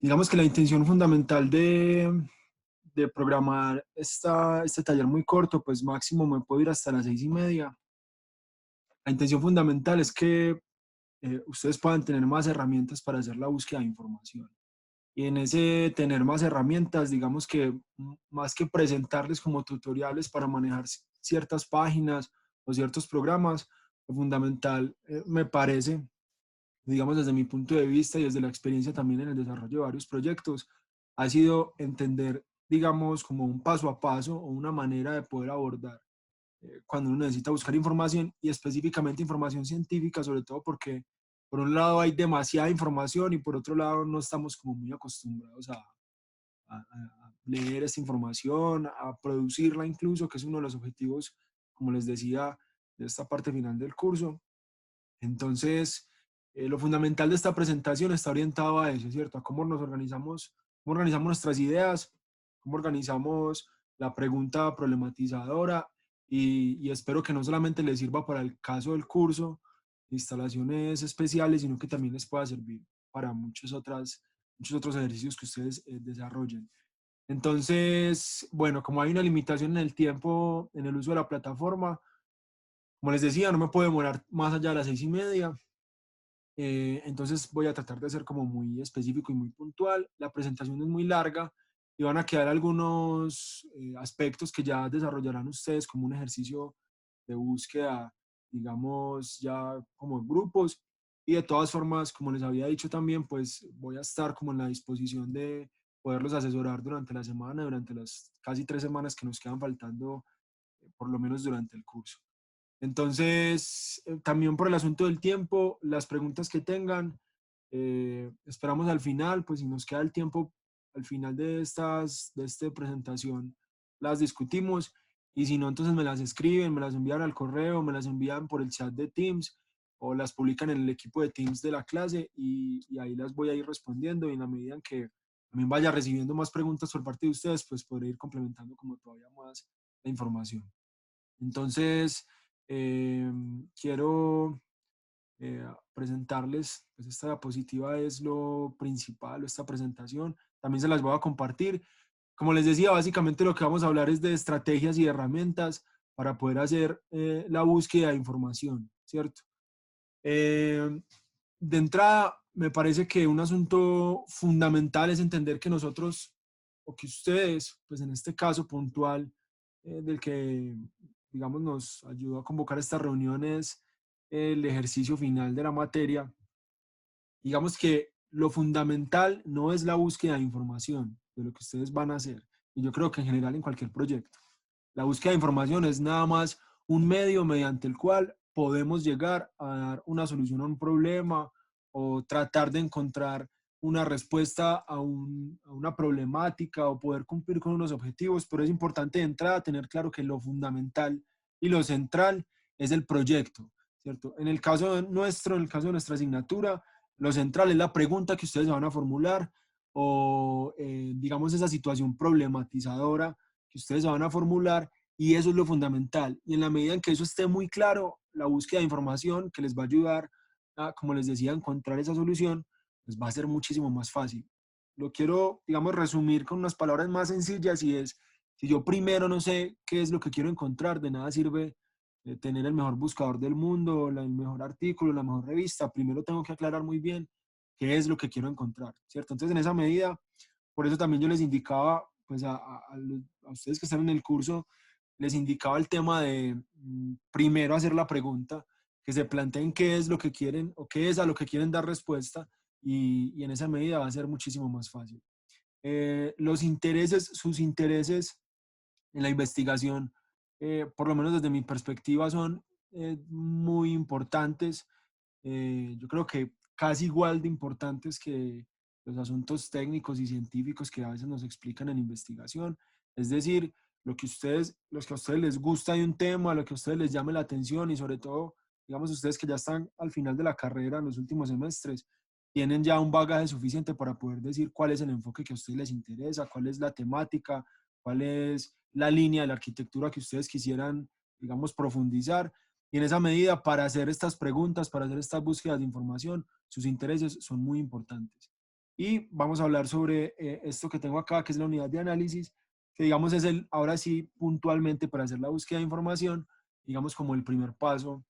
Digamos que la intención fundamental de programar este taller muy corto, pues máximo me puedo ir hasta las 6:30. La intención fundamental es que ustedes puedan tener más herramientas para hacer la búsqueda de información. Y en ese tener más herramientas, digamos que más que presentarles como tutoriales para manejar ciertas páginas o ciertos programas, lo fundamental me parece, digamos desde mi punto de vista y desde la experiencia también en el desarrollo de varios proyectos, ha sido entender, digamos, como un paso a paso o una manera de poder abordar cuando uno necesita buscar información y específicamente información científica, sobre todo porque por un lado hay demasiada información y por otro lado no estamos como muy acostumbrados a leer esta información, a producirla incluso, que es uno de los objetivos, como les decía, de esta parte final del curso. Entonces, lo fundamental de esta presentación está orientado a eso, ¿cierto? A cómo organizamos nuestras ideas, cómo organizamos la pregunta problematizadora y espero que no solamente les sirva para el caso del curso, instalaciones especiales, sino que también les pueda servir para muchos otros ejercicios que ustedes desarrollen. Entonces, bueno, como hay una limitación en el tiempo, en el uso de la plataforma, como les decía, no me puedo demorar más allá de las 6:30. Entonces voy a tratar de ser como muy específico y muy puntual. La presentación es muy larga y van a quedar algunos aspectos que ya desarrollarán ustedes como un ejercicio de búsqueda, digamos, ya como en grupos. Y de todas formas, como les había dicho también, pues voy a estar como en la disposición de poderlos asesorar durante la semana, durante las casi 3 semanas que nos quedan faltando, por lo menos durante el curso. Entonces, también por el asunto del tiempo, las preguntas que tengan, esperamos al final, pues si nos queda el tiempo al final de esta presentación, las discutimos y si no, entonces me las escriben, me las envían al correo, me las envían por el chat de Teams o las publican en el equipo de Teams de la clase y ahí las voy a ir respondiendo y en la medida en que también vaya recibiendo más preguntas por parte de ustedes, pues podré ir complementando como todavía más la información. Entonces, quiero presentarles, pues esta diapositiva es lo principal, esta presentación. También se las voy a compartir. Como les decía, básicamente lo que vamos a hablar es de estrategias y herramientas para poder hacer la búsqueda de información, ¿cierto? Eh, de entrada, me parece que un asunto fundamental es entender que nosotros, o que ustedes, pues en este caso puntual, del que, digamos, nos ayudó a convocar estas reuniones, el ejercicio final de la materia, digamos que lo fundamental no es la búsqueda de información de lo que ustedes van a hacer, y yo creo que en general en cualquier proyecto. La búsqueda de información es nada más un medio mediante el cual podemos llegar a dar una solución a un problema o tratar de encontrar una respuesta a una problemática o poder cumplir con unos objetivos, pero es importante de entrada tener claro que lo fundamental y lo central es el proyecto, ¿cierto? En el caso nuestro, en el caso de nuestra asignatura, lo central es la pregunta que ustedes van a formular o, digamos, esa situación problematizadora que ustedes van a formular y eso es lo fundamental. Y en la medida en que eso esté muy claro, la búsqueda de información que les va a ayudar a, como les decía, a encontrar esa solución, pues va a ser muchísimo más fácil. Lo quiero, digamos, resumir con unas palabras más sencillas y es, si yo primero no sé qué es lo que quiero encontrar, de nada sirve tener el mejor buscador del mundo, el mejor artículo, la mejor revista. Primero tengo que aclarar muy bien qué es lo que quiero encontrar, ¿cierto? Entonces, en esa medida, por eso también yo les indicaba, pues a ustedes que están en el curso, les indicaba el tema de primero hacer la pregunta, que se planteen qué es lo que quieren o qué es a lo que quieren dar respuesta y en esa medida va a ser muchísimo más fácil. Los intereses, sus intereses en la investigación, por lo menos desde mi perspectiva, son muy importantes. Yo creo que casi igual de importantes que los asuntos técnicos y científicos que a veces nos explican en investigación. Es decir, los que a ustedes les gusta de un tema, lo que a ustedes les llame la atención y sobre todo, digamos, ustedes que ya están al final de la carrera, en los últimos semestres, tienen ya un bagaje suficiente para poder decir cuál es el enfoque que a ustedes les interesa, cuál es la temática, cuál es la línea de la arquitectura que ustedes quisieran, digamos, profundizar. Y en esa medida, para hacer estas preguntas, para hacer estas búsquedas de información, sus intereses son muy importantes. Y vamos a hablar sobre esto que tengo acá, que es la unidad de análisis, que digamos es el, ahora sí, puntualmente para hacer la búsqueda de información, digamos como el primer paso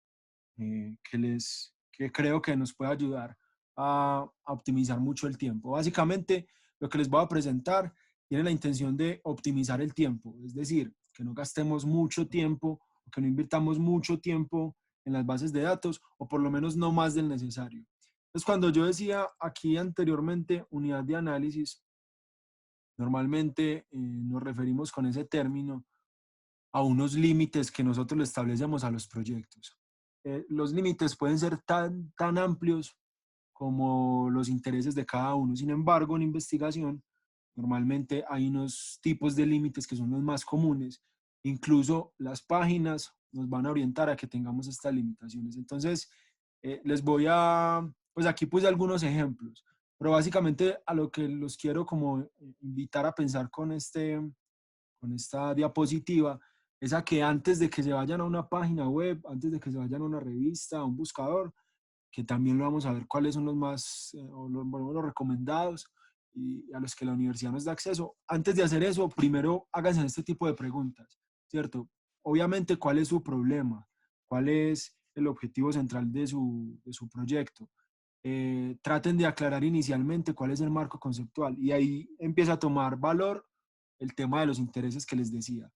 que creo que nos puede ayudar a optimizar mucho el tiempo. Básicamente, lo que les voy a presentar tiene la intención de optimizar el tiempo, es decir, que no gastemos mucho tiempo, que no invirtamos mucho tiempo en las bases de datos, o por lo menos no más del necesario. Entonces, cuando yo decía aquí anteriormente unidad de análisis, normalmente nos referimos con ese término a unos límites que nosotros le establecemos a los proyectos. Los límites pueden ser tan amplios como los intereses de cada uno. Sin embargo, en investigación, normalmente hay unos tipos de límites que son los más comunes. Incluso las páginas nos van a orientar a que tengamos estas limitaciones. Entonces, les voy a, pues aquí puse algunos ejemplos, pero básicamente a lo que los quiero como invitar a pensar con esta diapositiva es a que antes de que se vayan a una página web, antes de que se vayan a una revista, a un buscador, que también lo vamos a ver cuáles son los más, o los recomendados y a los que la universidad nos da acceso. Antes de hacer eso, primero háganse este tipo de preguntas, ¿cierto? Obviamente, ¿cuál es su problema? ¿Cuál es el objetivo central de su proyecto? Traten de aclarar inicialmente cuál es el marco conceptual y ahí empieza a tomar valor el tema de los intereses que les decía.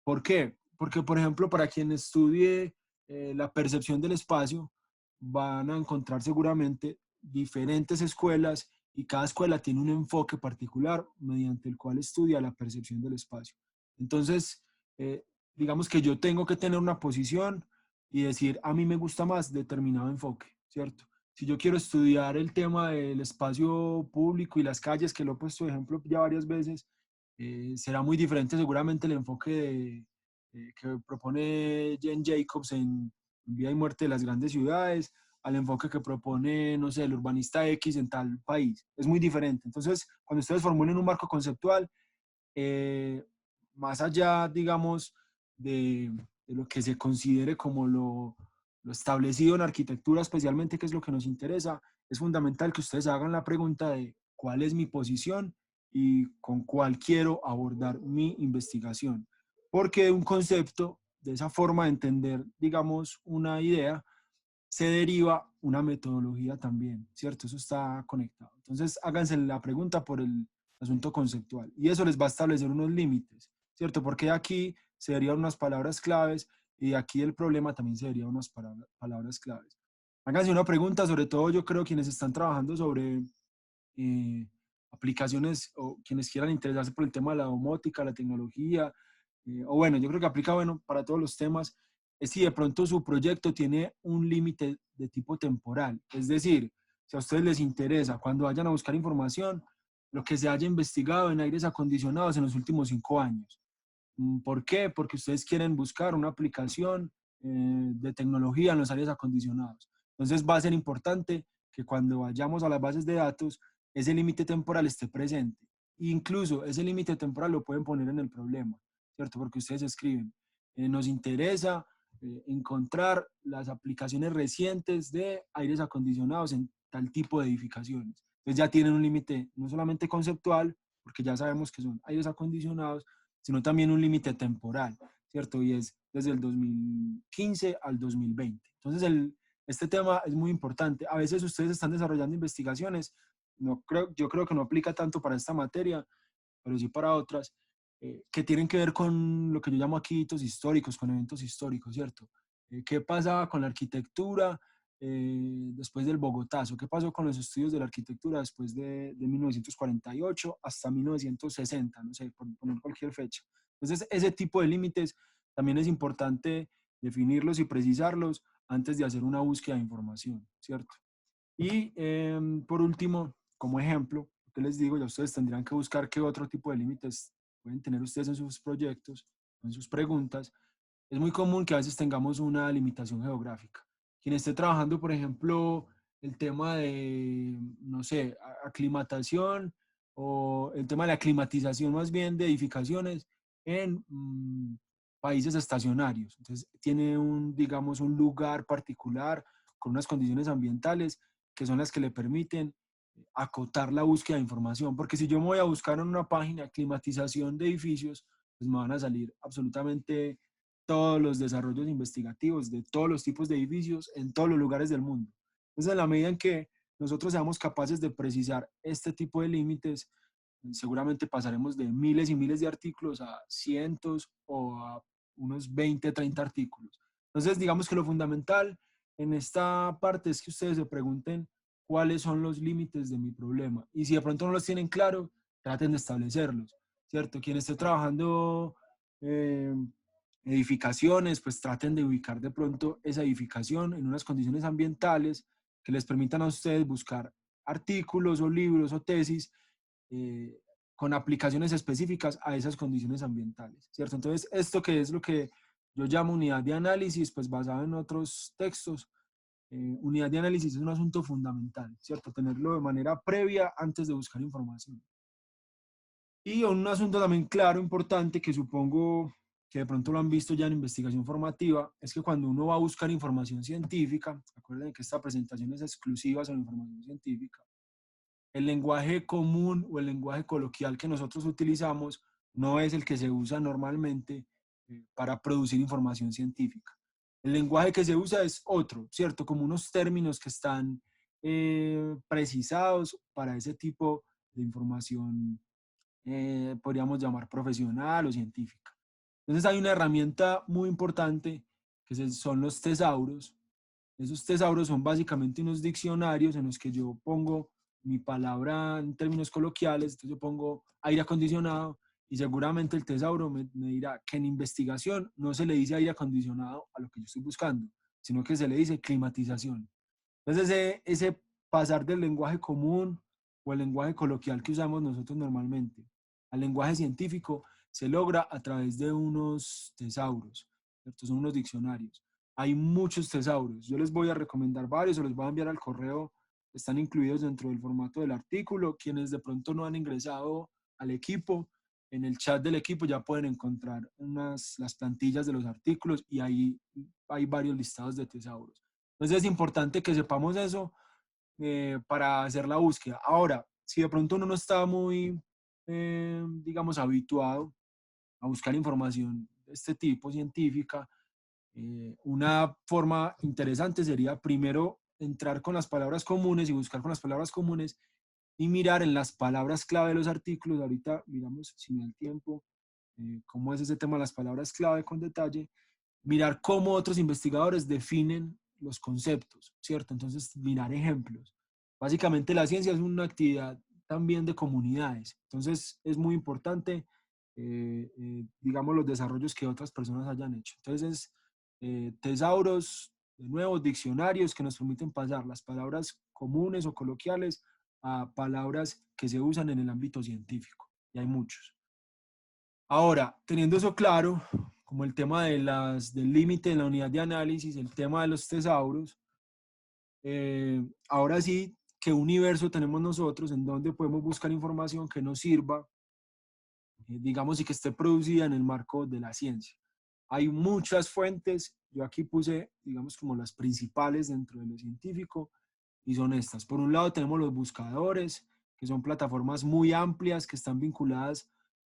¿Por qué? Porque, por ejemplo, para quien estudie la percepción del espacio, van a encontrar seguramente diferentes escuelas y cada escuela tiene un enfoque particular mediante el cual estudia la percepción del espacio. Entonces, eh, digamos que yo tengo que tener una posición y decir, a mí me gusta más determinado enfoque, ¿cierto? Si yo quiero estudiar el tema del espacio público y las calles, que lo he puesto de ejemplo ya varias veces, será muy diferente seguramente el enfoque que propone Jen Jacobs en Vida y Muerte de las Grandes Ciudades al enfoque que propone, no sé, el urbanista X en tal país. Es muy diferente. Entonces, cuando ustedes formulen un marco conceptual, eh, más allá, digamos, de lo que se considere como lo establecido en arquitectura, especialmente, que es lo que nos interesa, es fundamental que ustedes hagan la pregunta de cuál es mi posición y con cuál quiero abordar mi investigación. Porque de un concepto, de esa forma de entender, digamos, una idea, se deriva una metodología también, ¿cierto? Eso está conectado. Entonces, háganse la pregunta por el asunto conceptual y eso les va a establecer unos límites, ¿cierto? Porque aquí se darían unas palabras claves y aquí el problema también se darían unas palabras claves. Háganse una pregunta, sobre todo yo creo quienes están trabajando sobre eh, aplicaciones o quienes quieran interesarse por el tema de la domótica, la tecnología, o bueno, yo creo que aplica bueno para todos los temas, es si de pronto su proyecto tiene un límite de tipo temporal. Es decir, si a ustedes les interesa, cuando vayan a buscar información, lo que se haya investigado en aires acondicionados en los últimos 5 años. ¿Por qué? Porque ustedes quieren buscar una aplicación de tecnología en los aires acondicionados. Entonces va a ser importante que cuando vayamos a las bases de datos, ese límite temporal esté presente. Incluso ese límite temporal lo pueden poner en el problema, ¿cierto? Porque ustedes escriben, nos interesa encontrar las aplicaciones recientes de aires acondicionados en tal tipo de edificaciones. Entonces ya tienen un límite no solamente conceptual, porque ya sabemos que son aires acondicionados, sino también un límite temporal, ¿cierto? Y es desde el 2015 al 2020. Entonces, este tema es muy importante. A veces ustedes están desarrollando investigaciones, yo creo que no aplica tanto para esta materia, pero sí para otras, que tienen que ver con lo que yo llamo aquí hitos históricos, con eventos históricos, ¿cierto? ¿Qué pasaba con la arquitectura después del Bogotazo? ¿Qué pasó con los estudios de la arquitectura después de 1948 hasta 1960? No sé, por poner cualquier fecha. Entonces, ese tipo de límites también es importante definirlos y precisarlos antes de hacer una búsqueda de información, ¿cierto? Y por último, como ejemplo, que les digo, ya ustedes tendrían que buscar qué otro tipo de límites pueden tener ustedes en sus proyectos, en sus preguntas. Es muy común que a veces tengamos una limitación geográfica. Quien esté trabajando, por ejemplo, el tema de, no sé, aclimatación o el tema de la climatización más bien de edificaciones en países estacionarios. Entonces, tiene un, digamos, un lugar particular con unas condiciones ambientales que son las que le permiten acotar la búsqueda de información, porque si yo me voy a buscar en una página climatización de edificios, pues me van a salir absolutamente todos los desarrollos investigativos de todos los tipos de edificios en todos los lugares del mundo. Entonces, en la medida en que nosotros seamos capaces de precisar este tipo de límites, seguramente pasaremos de miles y miles de artículos a cientos o a unos 20, 30 artículos. Entonces, digamos que lo fundamental en esta parte es que ustedes se pregunten cuáles son los límites de mi problema. Y si de pronto no los tienen claro, traten de establecerlos, ¿cierto? Quien esté trabajando eh, edificaciones, pues traten de ubicar de pronto esa edificación en unas condiciones ambientales que les permitan a ustedes buscar artículos o libros o tesis eh, con aplicaciones específicas a esas condiciones ambientales, ¿cierto? Entonces, esto que es lo que yo llamo unidad de análisis, pues basado en otros textos, unidad de análisis es un asunto fundamental, ¿cierto? Tenerlo de manera previa antes de buscar información. Y un asunto también claro, importante, que supongo que de pronto lo han visto ya en investigación formativa, es que cuando uno va a buscar información científica, acuérdense que esta presentación es exclusiva sobre información científica, el lenguaje común o el lenguaje coloquial que nosotros utilizamos no es el que se usa normalmente para producir información científica. El lenguaje que se usa es otro, ¿cierto? Como unos términos que están precisados para ese tipo de información, podríamos llamar profesional o científica. Entonces hay una herramienta muy importante que son los tesauros. Esos tesauros son básicamente unos diccionarios en los que yo pongo mi palabra en términos coloquiales, entonces yo pongo aire acondicionado y seguramente el tesauro me dirá que en investigación no se le dice aire acondicionado a lo que yo estoy buscando, sino que se le dice climatización. Entonces ese pasar del lenguaje común o el lenguaje coloquial que usamos nosotros normalmente al lenguaje científico se logra a través de unos tesauros, ¿cierto? Son unos diccionarios. Hay muchos tesauros. Yo les voy a recomendar varios o les voy a enviar al correo. Están incluidos dentro del formato del artículo. Quienes de pronto no han ingresado al equipo, en el chat del equipo ya pueden encontrar las plantillas de los artículos y ahí hay varios listados de tesauros. Entonces es importante que sepamos eso para hacer la búsqueda. Ahora, si de pronto uno no está muy, digamos, habituado a buscar información de este tipo científica, una forma interesante sería primero entrar con las palabras comunes y buscar con las palabras comunes y mirar en las palabras clave de los artículos. Ahorita miramos, si me da el tiempo, cómo es ese tema de las palabras clave con detalle, mirar cómo otros investigadores definen los conceptos, ¿cierto? Entonces, mirar ejemplos. Básicamente la ciencia es una actividad también de comunidades, entonces es muy importante, digamos, los desarrollos que otras personas hayan hecho. Entonces, tesauros, de nuevo, diccionarios que nos permiten pasar las palabras comunes o coloquiales a palabras que se usan en el ámbito científico, y hay muchos. Ahora, teniendo eso claro, como el tema del límite de la unidad de análisis, el tema de los tesauros, ahora sí, ¿qué universo tenemos nosotros en donde podemos buscar información que nos sirva, digamos, y que esté producida en el marco de la ciencia? Hay muchas fuentes, yo aquí puse, digamos, como las principales dentro de lo científico, y son estas. Por un lado tenemos los buscadores, que son plataformas muy amplias que están vinculadas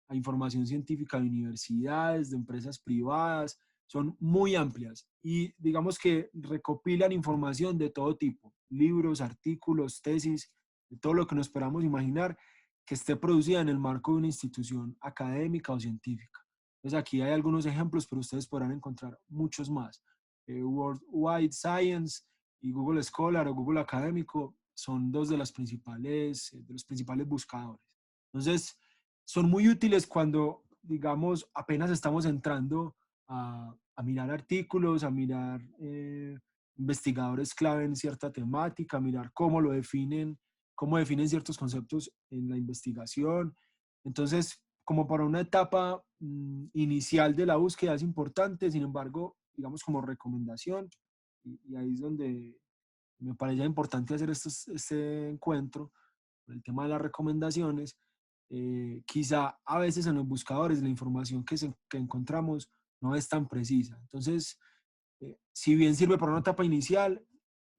a información científica de universidades, de empresas privadas, son muy amplias y digamos que recopilan información de todo tipo, libros, artículos, tesis, de todo lo que nos esperamos imaginar que esté producida en el marco de una institución académica o científica. Entonces aquí hay algunos ejemplos, pero ustedes podrán encontrar muchos más. World Wide Science y Google Scholar o Google Académico son dos de de los principales buscadores. Entonces, son muy útiles cuando, digamos, apenas estamos entrando a mirar artículos, a mirar investigadores clave en cierta temática, a mirar cómo definen ciertos conceptos en la investigación. Entonces, como para una etapa inicial de la búsqueda es importante, sin embargo, digamos como recomendación, y ahí es donde me parece importante hacer este encuentro, el tema de las recomendaciones, quizá a veces en los buscadores la información que encontramos no es tan precisa. Entonces, si bien sirve para una etapa inicial,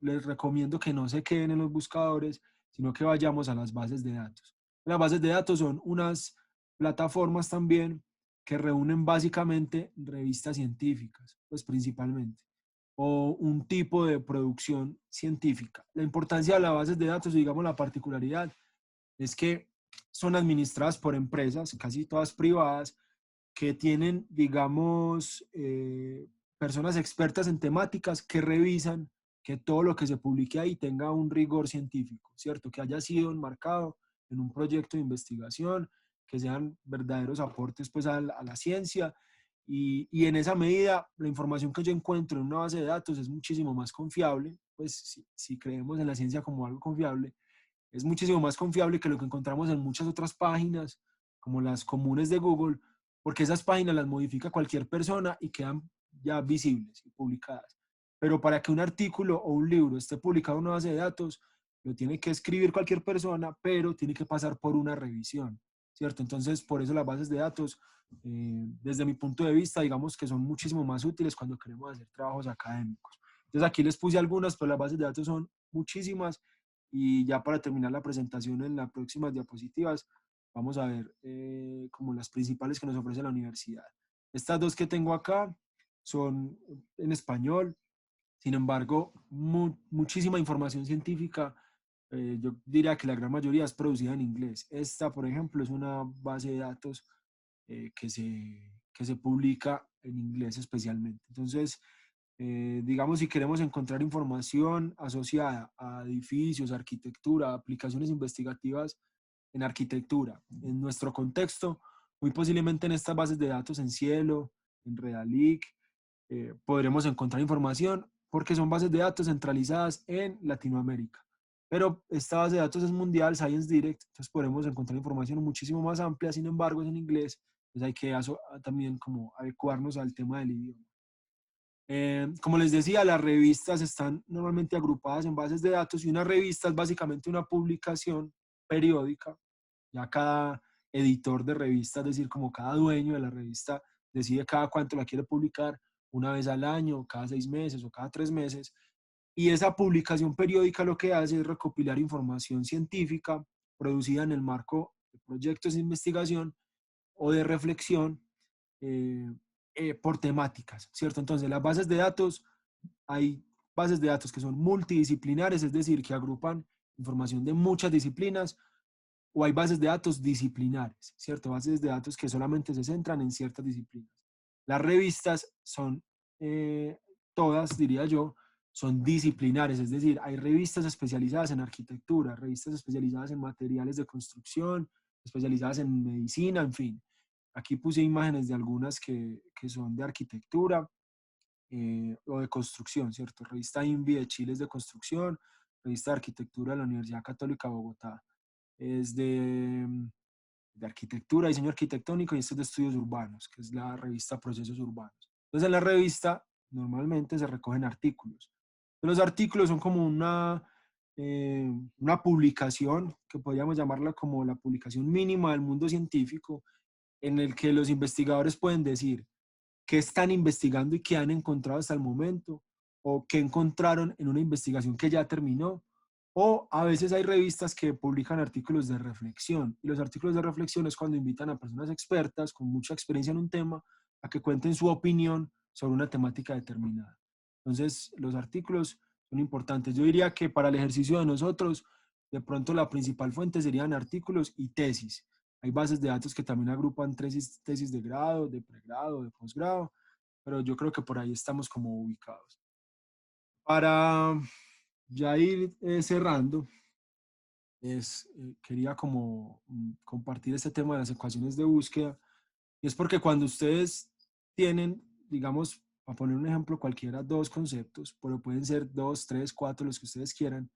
les recomiendo que no se queden en los buscadores sino que vayamos a las bases de datos. Las bases de datos son unas plataformas también que reúnen básicamente revistas científicas, pues principalmente, o un tipo de producción científica. La importancia de las bases de datos, digamos la particularidad, es que son administradas por empresas, casi todas privadas, que tienen, digamos, personas expertas en temáticas que revisan que todo lo que se publique ahí tenga un rigor científico, ¿cierto? Que haya sido enmarcado en un proyecto de investigación, que sean verdaderos aportes pues a la ciencia y en esa medida la información que yo encuentro en una base de datos es muchísimo más confiable, pues si creemos en la ciencia como algo confiable, es muchísimo más confiable que lo que encontramos en muchas otras páginas, como las comunes de Google, porque esas páginas las modifica cualquier persona y quedan ya visibles y publicadas. Pero para que un artículo o un libro esté publicado en una base de datos, lo tiene que escribir cualquier persona, pero tiene que pasar por una revisión, ¿cierto? Entonces, por eso las bases de datos, desde mi punto de vista, digamos que son muchísimo más útiles cuando queremos hacer trabajos académicos. Entonces, aquí les puse algunas, pero las bases de datos son muchísimas y ya para terminar la presentación en las próximas diapositivas, vamos a ver como las principales que nos ofrece la universidad. Estas dos que tengo acá son en español, sin embargo, muchísima información científica, yo diría que la gran mayoría es producida en inglés. Esta, por ejemplo, es una base de datos que se publica en inglés especialmente. Entonces, digamos, si queremos encontrar información asociada a edificios, arquitectura, aplicaciones investigativas en arquitectura, en nuestro contexto, muy posiblemente en estas bases de datos en Cielo, en Redalic, podremos encontrar información porque son bases de datos centralizadas en Latinoamérica. Pero esta base de datos es mundial, Science Direct, entonces podremos encontrar información muchísimo más amplia, sin embargo es en inglés, entonces hay que también como adecuarnos al tema del idioma. Como les decía, las revistas están normalmente agrupadas en bases de datos y una revista es básicamente una publicación periódica. Ya cada editor de revista, es decir, como cada dueño de la revista, decide cada cuánto la quiere publicar, una vez al año, cada 6 meses o cada 3 meses. Y esa publicación periódica lo que hace es recopilar información científica producida en el marco de proyectos de investigación o de reflexión eh, por temáticas, ¿cierto? Entonces, las bases de datos, hay bases de datos que son multidisciplinares, es decir, que agrupan información de muchas disciplinas, o hay bases de datos disciplinares, ¿cierto? Bases de datos que solamente se centran en ciertas disciplinas. Las revistas son, todas, diría yo, son disciplinares, es decir, hay revistas especializadas en arquitectura, revistas especializadas en materiales de construcción, especializadas en medicina, en fin. Aquí puse imágenes de algunas que son de arquitectura o de construcción, ¿cierto? Revista INVI de Chile es de construcción, revista de arquitectura de la Universidad Católica de Bogotá es de arquitectura, diseño arquitectónico y esto es de estudios urbanos, que es la revista Procesos Urbanos. Entonces en la revista normalmente se recogen artículos. Los artículos son como una publicación, que podríamos llamarla como la publicación mínima del mundo científico, en el que los investigadores pueden decir qué están investigando y qué han encontrado hasta el momento, o qué encontraron en una investigación que ya terminó, o a veces hay revistas que publican artículos de reflexión, y los artículos de reflexión es cuando invitan a personas expertas con mucha experiencia en un tema a que cuenten su opinión sobre una temática determinada. Entonces, los artículos son importantes. Yo diría que para el ejercicio de nosotros, de pronto la principal fuente serían artículos y tesis. Hay bases de datos que también agrupan tesis de grado, de pregrado, de posgrado, pero yo creo que por ahí estamos como ubicados. Para ya ir cerrando, quería como compartir este tema de las ecuaciones de búsqueda, y es porque cuando ustedes tienen, digamos, a poner un ejemplo cualquiera, dos conceptos, pero pueden ser dos, tres, cuatro, los que ustedes quieran,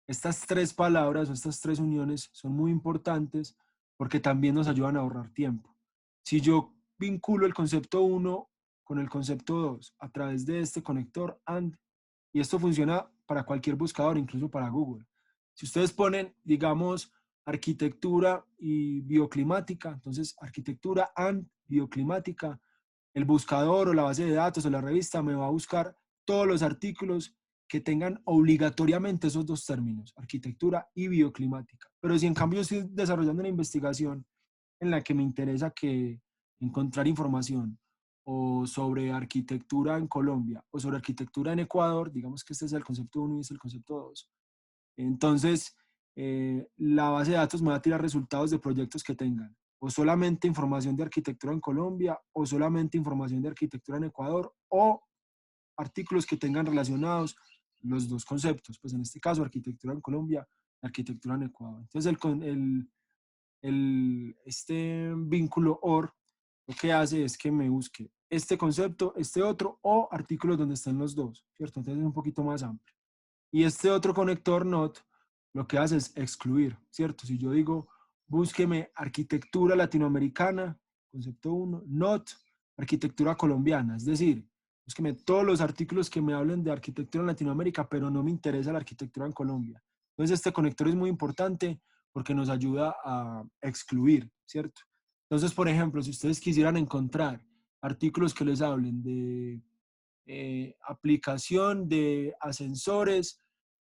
estas tres palabras o estas tres uniones son muy importantes porque también nos ayudan a ahorrar tiempo. Si yo vinculo el concepto 1 con el concepto 2 a través de este conector AND, y esto funciona para cualquier buscador, incluso para Google. Si ustedes ponen, digamos, arquitectura y bioclimática, entonces arquitectura and bioclimática, el buscador o la base de datos o la revista me va a buscar todos los artículos que tengan obligatoriamente esos dos términos, arquitectura y bioclimática. Pero si en cambio estoy desarrollando una investigación en la que me interesa que encontrar información o sobre arquitectura en Colombia o sobre arquitectura en Ecuador, digamos que este es el concepto 1 y este es el concepto 2. Entonces, la base de datos me va a tirar resultados de proyectos que tengan o solamente información de arquitectura en Colombia o solamente información de arquitectura en Ecuador o artículos que tengan relacionados los dos conceptos, pues en este caso arquitectura en Colombia, arquitectura en Ecuador. Entonces este vínculo OR lo que hace es que me busque este concepto, este otro o artículos donde estén los dos, ¿cierto? Entonces es un poquito más amplio. Y este otro conector NOT lo que hace es excluir, ¿cierto? Si yo digo, búsqueme arquitectura latinoamericana, concepto 1, NOT, arquitectura colombiana, es decir, búsqueme todos los artículos que me hablen de arquitectura en Latinoamérica, pero no me interesa la arquitectura en Colombia. Entonces este conector es muy importante porque nos ayuda a excluir, ¿cierto? Entonces, por ejemplo, si ustedes quisieran encontrar artículos que les hablen de aplicación de ascensores,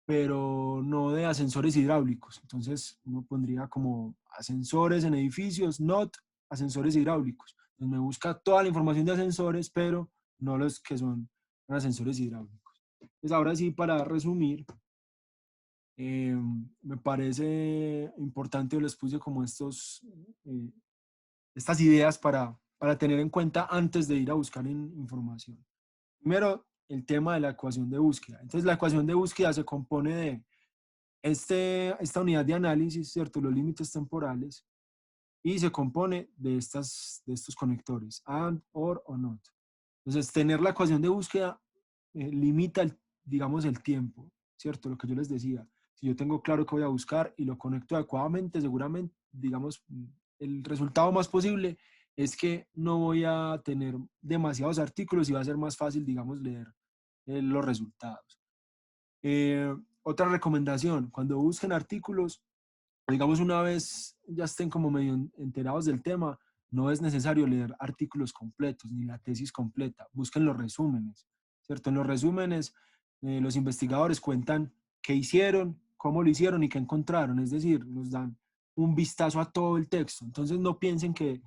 pero no de ascensores hidráulicos. Entonces uno pondría como ascensores en edificios, not ascensores hidráulicos. Entonces me busca toda la información de ascensores, pero no los que son ascensores hidráulicos. Entonces ahora sí, para resumir, me parece importante, yo les puse como estas ideas para tener en cuenta antes de ir a buscar información. Primero, el tema de la ecuación de búsqueda. Entonces, la ecuación de búsqueda se compone de esta unidad de análisis, ¿cierto? Los límites temporales, y se compone de estos conectores, AND, OR o NOT. Entonces, tener la ecuación de búsqueda limita, digamos, el tiempo, ¿cierto? Lo que yo les decía. Si yo tengo claro que voy a buscar y lo conecto adecuadamente, seguramente, digamos, el resultado más posible es que no voy a tener demasiados artículos y va a ser más fácil, digamos, leer los resultados. Otra recomendación, cuando busquen artículos, digamos una vez ya estén como medio enterados del tema, no es necesario leer artículos completos ni la tesis completa, busquen los resúmenes, ¿cierto? En los resúmenes los investigadores cuentan qué hicieron, cómo lo hicieron y qué encontraron, es decir, nos dan un vistazo a todo el texto. Entonces no piensen que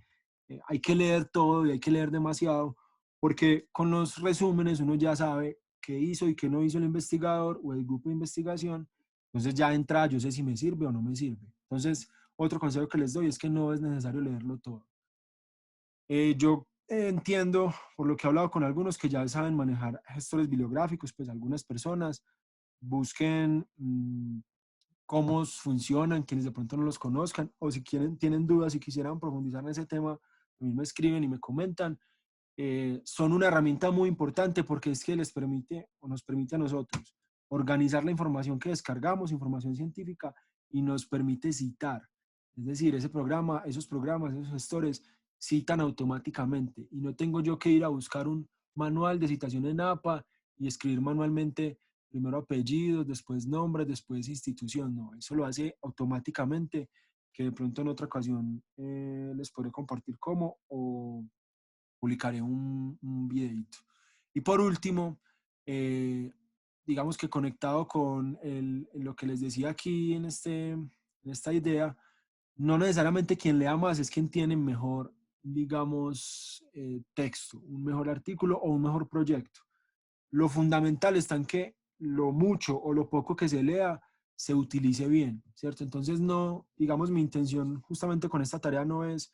hay que leer todo y hay que leer demasiado, porque con los resúmenes uno ya sabe qué hizo y qué no hizo el investigador o el grupo de investigación. Entonces ya entra, yo sé si me sirve o no me sirve. Entonces, otro consejo que les doy es que no es necesario leerlo todo. Yo entiendo, por lo que he hablado con algunos que ya saben manejar gestores bibliográficos, pues algunas personas busquen cómo funcionan, quienes de pronto no los conozcan, o si quieren, tienen dudas y quisieran profundizar en ese tema, a mí me escriben y me comentan. Son una herramienta muy importante porque es que les permite o nos permite a nosotros organizar la información que descargamos, información científica, y nos permite citar. Es decir, esos programas, esos gestores citan automáticamente y no tengo yo que ir a buscar un manual de citación en APA y escribir manualmente primero apellidos, después nombres, después institución. No, eso lo hace automáticamente, que de pronto en otra ocasión les podré compartir cómo o publicaré un videito. Y por último, digamos que conectado con lo que les decía aquí en esta idea, no necesariamente quien lea más es quien tiene mejor, digamos, texto, un mejor artículo o un mejor proyecto. Lo fundamental está en que lo mucho o lo poco que se lea se utilice bien, ¿cierto? Entonces no, digamos, mi intención justamente con esta tarea no es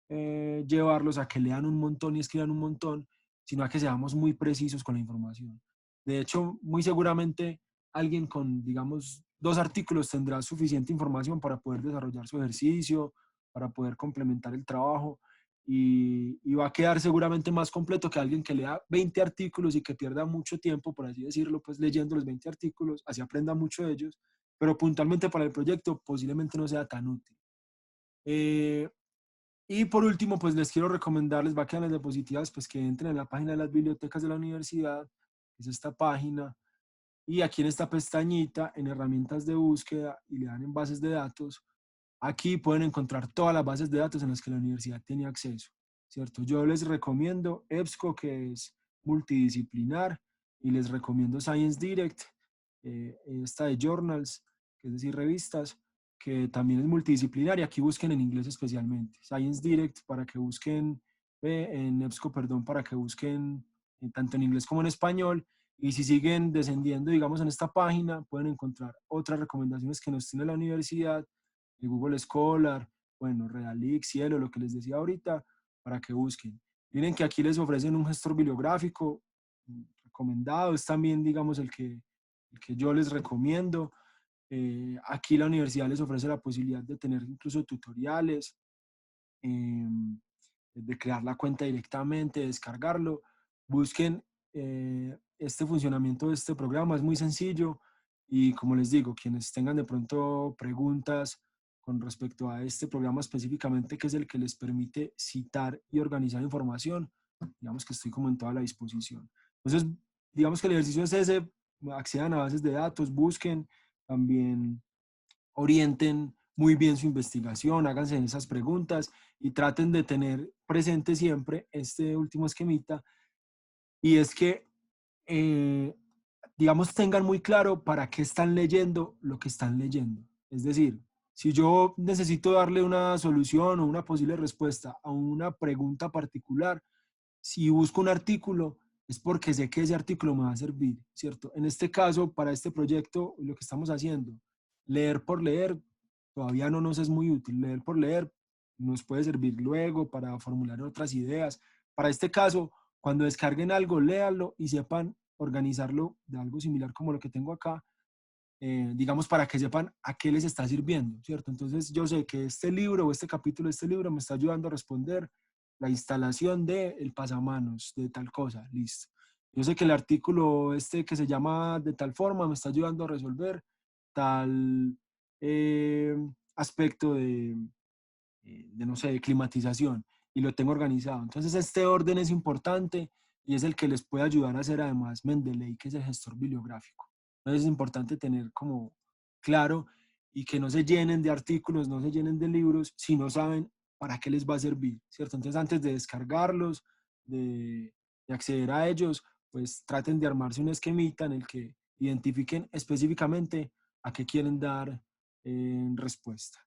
llevarlos a que lean un montón y escriban un montón, sino a que seamos muy precisos con la información. De hecho, muy seguramente alguien con, digamos, 2 artículos tendrá suficiente información para poder desarrollar su ejercicio, para poder complementar el trabajo y va a quedar seguramente más completo que alguien que lea 20 artículos y que pierda mucho tiempo, por así decirlo, pues leyendo los 20 artículos, así aprenda mucho de ellos, pero puntualmente para el proyecto posiblemente no sea tan útil. Eh, y por último, pues les quiero recomendar, les va a quedar en las diapositivas, pues que entren en la página de las bibliotecas de la universidad, es esta página, y aquí en esta pestañita, en herramientas de búsqueda, y le dan en bases de datos, aquí pueden encontrar todas las bases de datos en las que la universidad tiene acceso, ¿cierto? Yo les recomiendo EBSCO, que es multidisciplinar, y les recomiendo Science Direct, esta de journals, que es decir, revistas, que también es multidisciplinaria. Aquí busquen en inglés especialmente. Science Direct para que busquen, en EBSCO, perdón, para que busquen tanto en inglés como en español. Y si siguen descendiendo, digamos, en esta página, pueden encontrar otras recomendaciones que nos tiene la universidad, de Google Scholar, bueno, Redalix, Cielo, lo que les decía ahorita, para que busquen. Miren que aquí les ofrecen un gestor bibliográfico recomendado, es también, digamos, el que yo les recomiendo. Aquí la universidad les ofrece la posibilidad de tener incluso tutoriales, eh, de crear la cuenta directamente, descargarlo. Busquen este funcionamiento de este programa, es muy sencillo y como les digo, quienes tengan de pronto preguntas con respecto a este programa específicamente, que es el que les permite citar y organizar información, digamos que estoy como en toda la disposición. Entonces, digamos que el ejercicio es ese, accedan a bases de datos, busquen, también orienten muy bien su investigación, háganse esas preguntas y traten de tener presente siempre este último esquemita, y es que, eh, digamos, tengan muy claro para qué están leyendo lo que están leyendo. Es decir, si yo necesito darle una solución o una posible respuesta a una pregunta particular, si busco un artículo, es porque sé que ese artículo me va a servir, ¿cierto? En este caso, para este proyecto, lo que estamos haciendo, leer por leer, todavía no nos es muy útil. Leer por leer nos puede servir luego para formular otras ideas. Para este caso, cuando descarguen algo, léanlo y sepan organizarlo de algo similar como lo que tengo acá, digamos, para que sepan a qué les está sirviendo, ¿cierto? Entonces yo sé que este libro o este capítulo de este libro me está ayudando a responder la instalación del pasamanos de tal cosa, listo. Yo sé que el artículo este que se llama de tal forma me está ayudando a resolver tal eh, aspecto no sé, de climatización, y lo tengo organizado. Entonces este orden es importante y es el que les puede ayudar a hacer además Mendeley, que es el gestor bibliográfico. Entonces es importante tener como claro y que no se llenen de artículos, no se llenen de libros si no saben para qué les va a servir, ¿cierto? Entonces antes de descargarlos, de acceder a ellos, pues traten de armarse un esquemita en el que identifiquen específicamente a qué quieren dar respuesta.